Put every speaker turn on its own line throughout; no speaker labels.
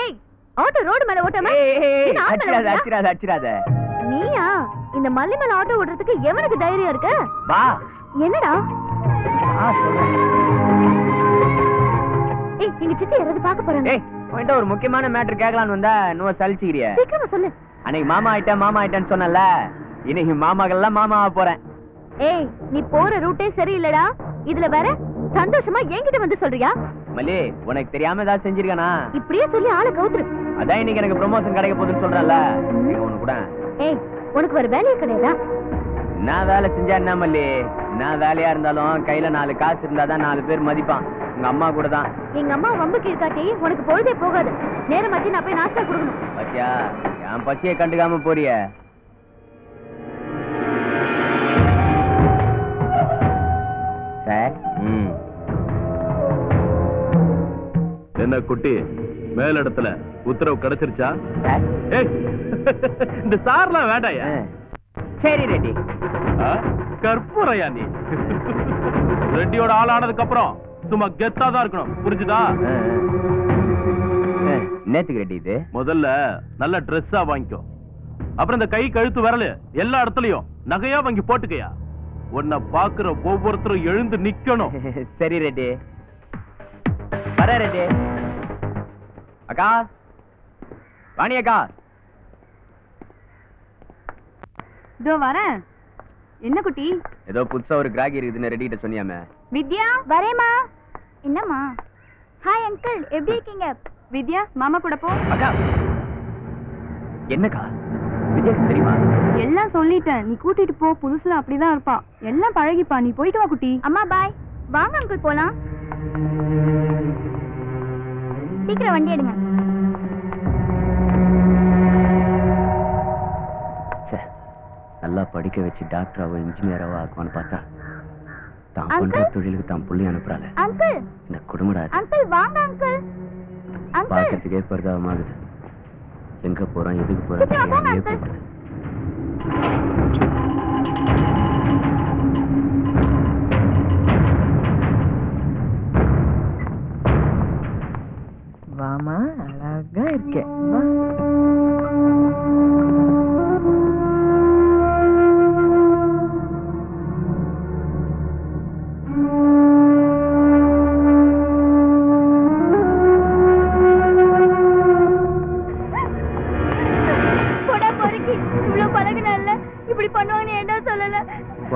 ஏய் auto road மேல ஓட்டாம
அச்சிராத.
நீயா இந்த மல்லி மேல ஆட்டோ ஓடுறதுக்கு எவனுக்கு தைரியம் இருக்கு?
வா.
என்னடா? ஏய் எங்க சித்தி யாராவது பார்க்க போறாங்க.
ஏய் உன்கிட்ட ஒரு முக்கியமான மேட்டர் கேட்கலான்னு வந்தா இன்னும் சலிச்சுக்கிறிய.
சீக்கிரமா சொல்லு.
அன்னைக்கு மாமா ஆயிட்டேன்னு சொன்னல, இன்னைக்கு மாமாக்கெல்லாம் மாமாவா போறேன்.
ஏய் நீ போற ரூட்டே சரியில்லடா. இதுல வேற சந்தோஷமா என்கிட்ட வந்து சொல்றியா?
மல்லி உனக்கு தெரியாம ஏதாவது செஞ்சிருக்கானா?
இப்படியே சொல்லி ஆளை கவுத்துரு.
அதான் இன்னைக்கு எனக்கு ப்ரமோஷன் கிடைக்க போகுதுன்னு சொல்றல, உனக்கு கூட.
ஏய் உனக்கு ஒரு வேலையே கிடையாதா?
நான் வேலை செஞ்சா என்ன மல்லி, நான் வேலையா இருந்தாலும் கையில 4 காசு இருந்தாதான் 4 பேர் மதிப்பான். உங்க அம்மா கூட தான்.
எங்க அம்மா வம்புக்கு இருக்காட்டி உனக்கு பொழுதே போகாது. நேரமாச்சு நான் போய் நாஸ்டா கொடுக்கணும்.
பாத்தியா என் பசியை கண்டுக்காம போறிய. சார்.
என்ன குட்டி மேல் இடத்துல உத்தரவு கிடைச்சிருச்சா? இந்த சார்லாம் வேண்டாயா?
சரி ரெட்டி.
கற்பூரையா நீ? ரெட்டியோட ஆள் ஆனதுக்கு அப்புறம் சும்மா கெத்தா தான் இருக்கணும், புரிஞ்சுதா?
நேத்துக்கு ரெட்டி இது
முதல்ல நல்ல ட்ரெஸ்ஸா வாங்கிக்கோ. அப்புறம் இந்த கை கழுத்து விரலு எல்லா இடத்துலயும் நகையா வாங்கி போட்டுக்கையா. உன்னை பாக்குற ஒவ்வொருத்தரும் எழுந்து நிக்கணும்.
சரி ரெட்டி. வர ரெட்டி. அக்கா வாணி அக்கா.
இதோ வரேன். என்ன குட்டி?
ஏதோ புதுசா ஒரு கிராகி இருக்குதுன்னு ரெட்டி கிட்ட சொன்னியாமே.
வித்யா வரேமா. என்னம்மா? ஹாய் அங்கிள், எப்படி இருக்கீங்க? வித்யா மாமா கூட போ.
அக்கா என்னக்கா வித்யாக்கு தெரியுமா?
எல்லாம் சொல்லிட்டேன், நீ கூட்டிட்டு போ. புதுசுல அப்படிதான் இருப்பா, எல்லாம் பழகிப்பா. நீ போயிட்டு வா குட்டி. அம்மா பாய். வாங்க அங்கிள் போலாம். சீக்கிரம் வண்டி எடுங்க.
நல்லா படிக்க வச்சு டாக்டராவோ இன்ஜினியராவோ ஆக்குவான்னு பார்த்தா தான் பண்ற தொழிலுக்கு தான் புள்ளி அனுப்புறாள்.
அங்கிள்
இந்த குடும்படா.
அங்கிள் வாங்க அங்கிள்.
பாக்கிறதுக்கே பரிதாபமாகுது. எங்க போறோம் எதுக்கு போறோம்?
வாமா அழகா இருக்கே.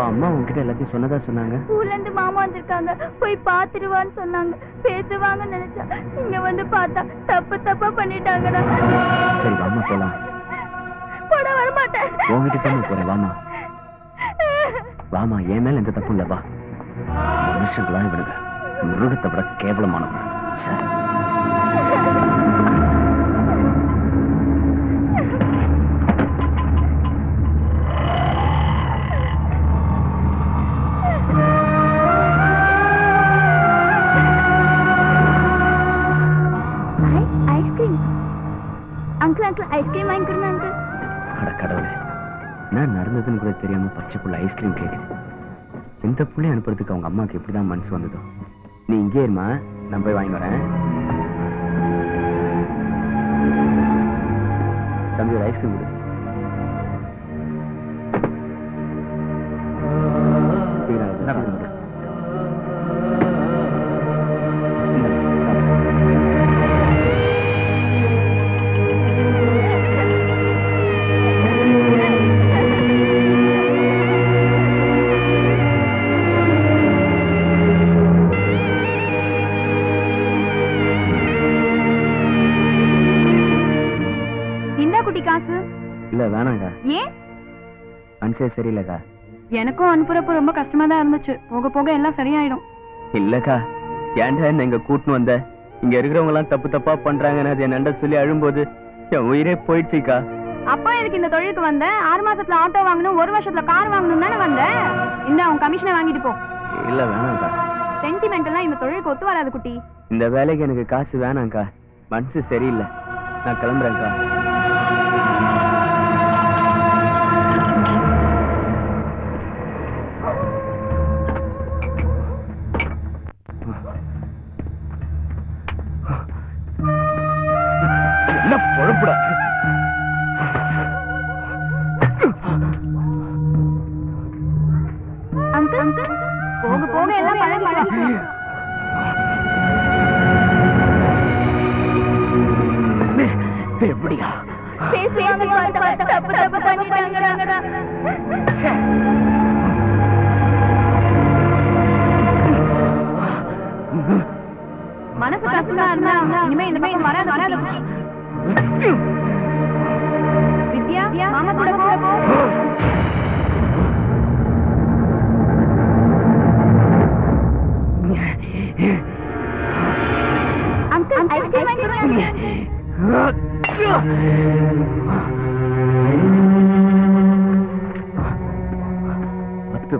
அம்மா உன்கிட்ட எல்லாத்தையும் சொன்னதா சொன்னாங்க.
ஊர்ல இருந்து மாமா வந்திருக்காங்க, போய் பாத்துருவான்னு சொன்னாங்க. பேசுவாங்கன்னு நினைச்சா இங்க வந்து பார்த்தா தப்பா பண்ணிட்டாங்கடா.
சரி வாமா போலாம்.
போட வர மாட்டேன்.
உன்கிட்ட தான் போறேன். வாமா வாமா, என் மேல எந்த தப்பும் இல்ல. வா. மனுஷங்களா இவனுங்க மிருகத்தை விட கேவலமானவங்க.
ஐஸ்கிரீம் வாங்கி கொடுங்க அங்கிள்.
அட கடவுளே, நான் நடந்ததுன்னு கூட தெரியாம பச்சை புள்ள ஐஸ்கிரீம் கேக்குது. இந்த புள்ளை அனுப்புறதுக்கு அவங்க அம்மாவுக்கு எப்படிதான் மனசு வந்ததோ. நீ இங்கே இருமா, நான் போய் வாங்கி வரேன். தம்பி ஒரு ஐஸ்கிரீம் கொடு. இல்ல வேணாங்க.
ஏன்?
மனசே சரியில்லக்கா.
எனக்கும் அனுப்புறப்ப ரொம்ப கஷ்டமா தான் இருந்துச்சு. போக போக எல்லாம் சரியாயிடும்.
இல்லக்கா, ஏன்டா என்ன இங்க கூட்டின்னு வந்த? இங்க இருக்கிறவங்க எல்லாம் தப்பா பண்றாங்கன்னு அது என்னண்ட சொல்லி அழும்போது என் உயிரே போயிடுச்சுக்கா.
அப்பா எதுக்கு இந்த தொழிலுக்கு வந்த? 6 மாசத்துல ஆட்டோ வாங்கணும், 1 வருஷத்துல கார் வாங்கணும் தானே வந்த? இந்த உன் கமிஷனை வாங்கிட்டு போ.
இல்ல வேணாம்க்கா.
சென்டிமெண்ட் எல்லாம் இந்த தொழிலுக்கு ஒத்து வராது குட்டி.
இந்த வேலைக்கு எனக்கு காசு வேணாம்க்கா. மனசு சரியில்லை. நான் கிளம்புறேன்க்கா. பொழப்புடா.
அங்கிள் போக போக எல்லாம் பழகிடும்.
எப்படியா
பேசுவாங்க தப்பு தப்பு பண்ணிட்டாங்கடா. மனசு கஷ்டமா இருந்தா இனிமே வராது. வித்யா மாமா கூட போ. அங்கிள் ஐஸ்கிரீம் வாங்கிடுங்க.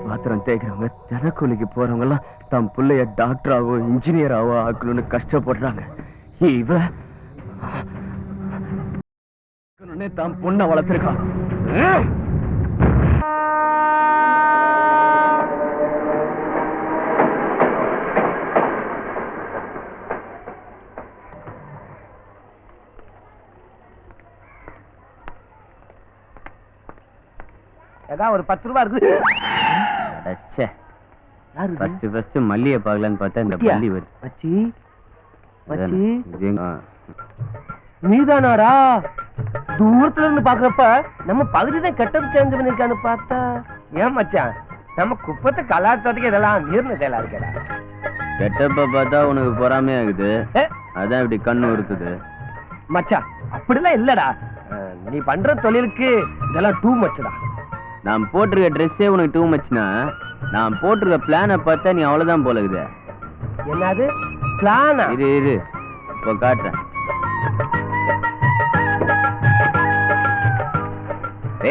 பாத்திரம் தேய்க்கிறவங்க தினக்கூலிக்கு போறவங்க எல்லாம் தம் பிள்ளைய டாக்டராவோ இன்ஜினியராவோ ஆக்கணும்னு கஷ்டப்படுறாங்க. இவ தாம் பொண்ணை வளர்த்திருக்கான்.
ஒரு 10 ரூபா இருக்கு.
ஃபர்ஸ்ட் மல்லியை பார்க்கலான்னு பார்த்தா இந்த பள்ளி வருது.
மச்சி மச்சி நீதானாரா? தூரத்துல இருந்து பாக்குறப்ப நம்ம பகுதி தான் கெட்டது சேஞ்ச் பண்ணிருக்கான்னு பார்த்தா ஏன் மச்சான் நம்ம குப்பத்தை கலாச்சாரத்துக்கு இதெல்லாம் மீறின செயலா இருக்கடா.
கெட்டப்ப பார்த்தா உனக்கு பொறாமையா இருக்குது, அதான் இப்படி கண்ணு உறுத்துது.
மச்சான் அப்படிலாம் இல்லடா, நீ பண்ற தொழிலுக்கு இதெல்லாம் டூ மச்டா.
நான் போட்டிருக்க ட்ரெஸ்ஸே உனக்கு டூ மச்னா, நான் போட்டிருக்க பிளானை பார்த்தா நீ அவ்வளவுதான் போல இருக்குது.
என்னது பிளானா?
இரு இப்போ காட்டுறேன்.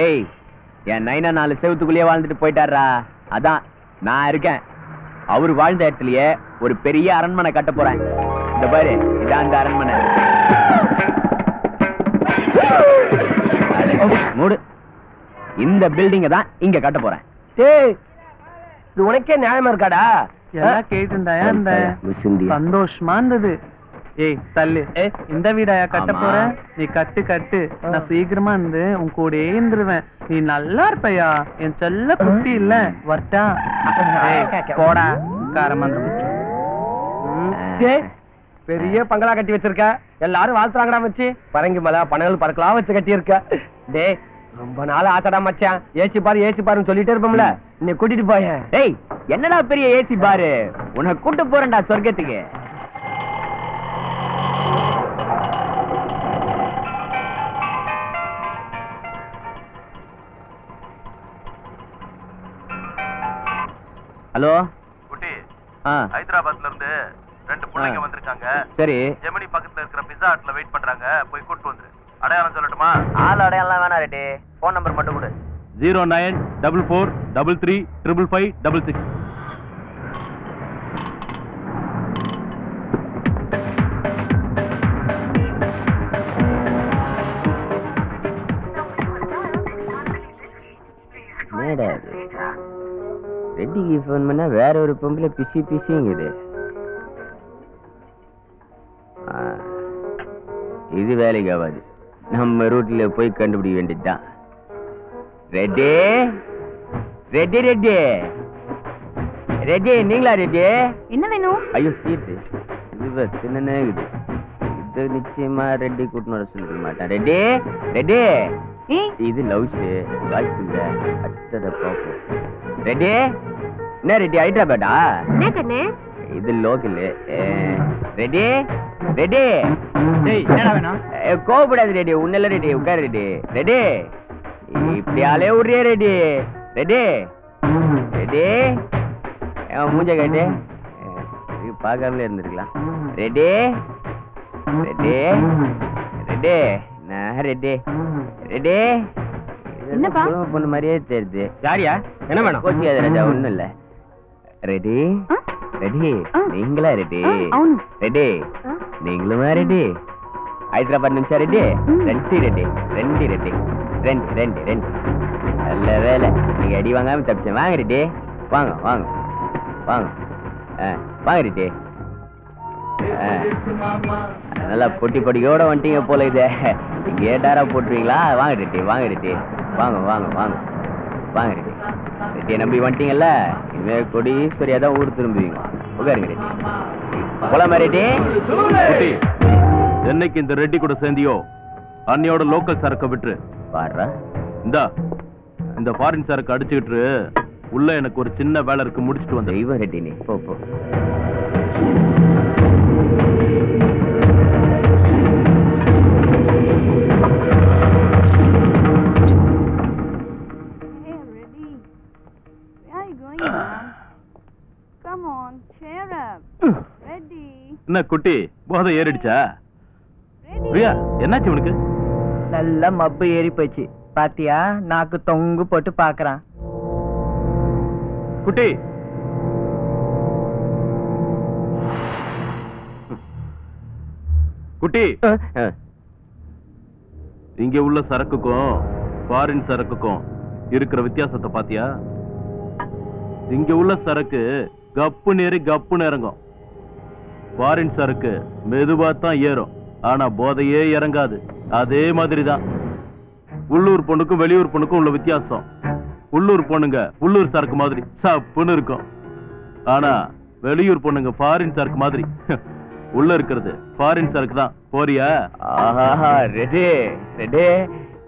ஏய், என் நைனா 4 செவத்துக்குள்ளேயே வாழ்ந்துட்டு போயிட்டாரா. அதான் நான் இருக்கேன். அவர் வாழ்ந்த இடத்துலயே ஒரு பெரிய அரண்மனை கட்ட போறேன். இந்த பாரு, இதான் அந்த அரண்மனை. மூடு. இந்த பில்டிங்க தான் இங்க கட்ட போறேன்.
டேய், இது உனக்கே நியாயமா இருக்காடா?
எல்லாம் கேட்டுண்டாயா இந்த சந்தோஷமா இருந்தது. ஏய் தள்ளு, இந்த வீடாயா கட்ட போற? நீ கட்டு கட்டு, நான் சீக்கிரமா இருந்து உன் கூடயே இருந்துருவேன். நீ நல்லா இருப்பையா, என் செல்ல குட்டி இல்ல. வரட்டா? போடா காரமந்திரம்.
பெரிய பங்களா கட்டி வச்சிருக்க, எல்லாரும் வாழ்த்துறாங்கடா மச்சி. பரங்கி மலை பனங்கள் பறக்கலாம் வச்சு கட்டி இருக்க. டே, ரொம்ப நாள் ஆசைடா மச்சான். ஏசி பாருன்னு சொல்லிட்டே இருப்போம்ல, நீ கூட்டிட்டு போய.
டேய், என்னடா பெரிய ஏசி பாரு, உன்னை கூட்டு போறேன்டா சொர்க்கத்துக்கு. ஹலோ
குட்டி, ஹைதராபாத்ல இருந்து 2 பிள்ளைங்க வந்திருக்காங்க.
சரி,
ஜெமினி பக்கத்துல இருக்கிற பிஸா ஹட்ல வெயிட் பண்றாங்க. போய் கூட்டு வந்துரு. அடையாளம் சொல்லட்டுமா?
ஆள் அடையாளம் வேணாம் ரெட்டி, போன் நம்பர் மட்டும் கொடு.
0944335556.
ரெட்டிக்கு ஃபோன் பண்ணா வேற ஒரு பொம்பளை பிசிங்குது. இது வேலைக்கு ஆகாது, நம்ம ரூட்ல போய் கண்டுபிடிக்க வேண்டியதுதான். ரெட்டி ரெட்டி ரெட்டி ரெட்டி, நீங்களா ரெட்டி?
என்ன வேணும்?
ஐயோ சீட்டு, இது சின்னே இருக்குது. இது நிச்சயமா ரெட்டி கூட்டினோட சொல்லிக்க மாட்டேன். ரெட்டி ரெட்டி, இது லவ்ஸ் வாய்ப்பு இல்ல, அடுத்தத பாப்போம். ரெட்டி என்ன ரெட்டி, ஹைதராபாத்தா?
என்ன கண்ணே?
இது லோக்கல். ரெட்டி ரெட்டி,
என்னடா வேணும்?
கோவப்படாது ரெட்டி, உன்னெல்லாம் ரெட்டி, உட்கார் ரெட்டி. ரெட்டி இப்படி ஆளே விடுறியே ரெட்டி. ரெட்டி ரெட்டி, மூஞ்ச காட்டு, பார்க்காமலே இருந்திருக்கலாம். ரெட்டி ரெட்டி ரெட்டி, நான் ரெட்டி ரெட்டி.
என்னப்பா?
பொண்ணு மாதிரியே தெரியுது.
யாரியா? என்ன வேணும்?
கோச்சிக்காத ராஜா, ஒண்ணும் இல்ல. ரெடி ரெடி, நீங்களா ரெடி? ரெடி நீங்களுமா ரெடி? ஹைதராபாத் நிமிஷம் ரெடி. ரெண்டு ரெடி, ரெண்டு ரெடி, ரெண்டு ரெண்டு ரெண்டு. நல்ல வேலை, நீங்க அடி வாங்காம தப்பிச்சேன். வாங்க ரெடி, வாங்க வாங்க வாங்க, வாங்க ரெடி. நல்லா பொட்டி பொடியோட வந்துட்டீங்க போல இதே கேட்டாரா போட்டுருவீங்களா? வாங்க ரெட்டி, வாங்க ரெட்டி, வாங்க வாங்க வாங்க வாங்க ரெட்டி. ரெட்டியை நம்பி வந்துட்டீங்கல்ல, இனிமே கொடீஸ்வரியா தான் ஊர் திரும்புவீங்க. உட்காருங்க ரெட்டி. போலாமா ரெட்டி?
குட்டி, என்னைக்கு இந்த ரெட்டி கூட சேர்ந்தியோ அன்னையோட லோக்கல் சரக்கை விட்டுரு.
பாடுறா
இந்த ஃபாரின் சரக்கு அடிச்சுக்கிட்டு உள்ள எனக்கு ஒரு சின்ன வேலை இருக்கு, முடிச்சுட்டு வந்து.
தெய்வம் ரெட்டி, நீ போ போ.
என்ன குட்டி, போதை ஏறிடுச்சா? பிரியா, என்னாச்சு உனக்கு?
நல்ல மப்பு ஏறி போச்சு பாத்தியா? நாக்கு தொங்கு போட்டு பாக்குறான்.
குட்டி, குட்டி, இங்க உள்ள சரக்குக்கும் ஃபாரின் சரக்குக்கும் இருக்கிற வித்தியாசத்தை பாத்தியா? இங்க உள்ள சரக்கு கப்பு நேரி கப்பு இறங்கும். ஃபாரின் சரக்கு மெதுவா தான் ஏறும், ஆனா போதையே இறங்காது. அதே மாதிரிதான் உள்ளூர் பொண்ணுக்கும் வெளியூர் பொண்ணுக்கும் உள்ள வித்தியாசம். உள்ளூர் பொண்ணுங்க உள்ளூர் சரக்கு மாதிரி சப்புன்னு இருக்கும், ஆனா வெளியூர் பொண்ணுங்க ஃபாரின் சரக்கு மாதிரி உள்ள இருக்கிறது ஃபாரின் சரக்கு தான். போறியா?
ஆஹா ரெட்டி ரெட்டி,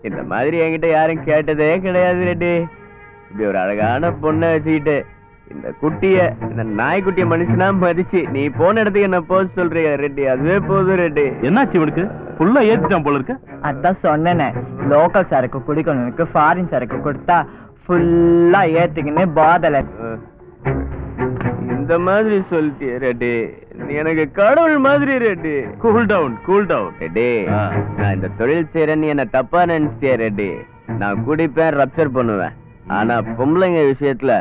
இந்த மாதிரி என்கிட்ட யாரும் கேட்டதே கிடையாது ரெட்டி. இப்படி ஒரு அழகான பொண்ணை வச்சுக்கிட்டு இந்த குட்டிய, இந்த நாய்க்குட்டிய மனுஷனா மதிச்சு நீ போன இடத்துக்கு என்ன போக சொல்றியா ரெட்டி? அதுவே போதும் ரெட்டி.
என்னாச்சு இவனுக்கு? ஃபுல்லா ஏத்திட்டான் போல இருக்கு.
அதான் சொன்னேனே, லோக்கல் சரக்கு குடிக்கணும்னுக்கு ஃபாரின் சரக்கு கொடுத்தா ஃபுல்லா ஏத்துக்குன்னு போதல.
இந்த மாதிரி சொல்லிட்டிய ரெட்டி, நீ எனக்கு கடவுள் மாதிரி Reddy.
Cool down, cool down
Reddy. நான் இந்த தொழில் செய்யறேன்னு என்ன தப்பா நினைச்சிட்டியா ரெட்டி? நான் குடிப்பேன், ரப்சர் பண்ணுவேன், ஆனா பொம்பளைங்க விஷயத்துல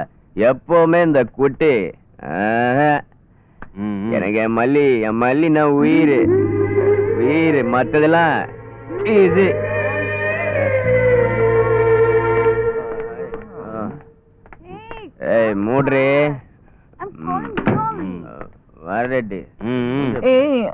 எப்பவுமே இந்த குட்டி. எனக்கு என் மல்லி நான் உயிர் உயிர், மற்றதெல்லாம் இது. ஏய் மூட்ரி வரட்டி.
ஏய்